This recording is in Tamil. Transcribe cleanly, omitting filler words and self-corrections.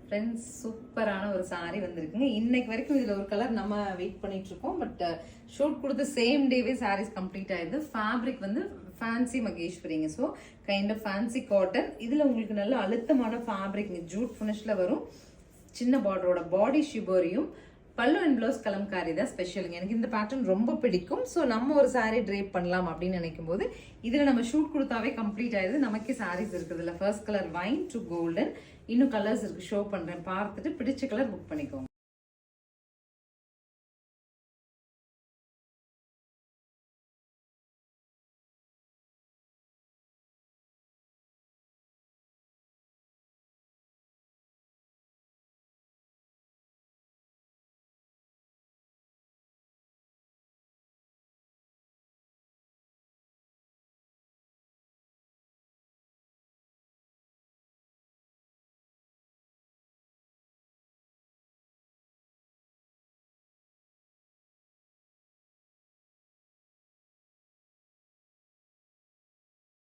ஃப்ரெண்ட்ஸ் சூப்பரான ஒரு சாரி வந்திருக்குங்க. இன்னைக்கு வரைக்கும் இதுல ஒரு கலர் நம்ம வெயிட் பண்ணிட்டு இருக்கோம். பட் ஷூட் கொடுத்த சேம் டேவே சாரீஸ் கம்ப்ளீட் ஆயிடுது. ஃபேப்ரிக் வந்து ஃபேன்சி மகேஸ்வரிங்க. So kind of fancy cotton. இதுல உங்களுக்கு நல்ல அழுத்தமான ஃபேப்ரிக் ஜூட் ஃபினிஷ்ல வரும். சின்ன பார்டரோட பாடி ஷிபோரியும் பல்லு அண்ட் ப்ளவுஸ் கலம்காரி தான் ஸ்பெஷலுங்க. எனக்கு இந்த பேட்டர்ன் ரொம்ப பிடிக்கும். ஸோ நம்ம ஒரு சாரீ ட்ரேப் பண்ணலாம் அப்படின்னு நினைக்கும் போது இதில் நம்ம ஷூட் கொடுத்தாவே கம்ப்ளீட் ஆயிடுது. நமக்கே சாரீஸ் இருக்குது. இல்லை first colour wine to golden, இன்னும் கலர்ஸ் இருக்கு, ஷோ பண்றேன். பார்த்துட்டு பிடிச்ச கலர் புக் பண்ணிக்கோங்க.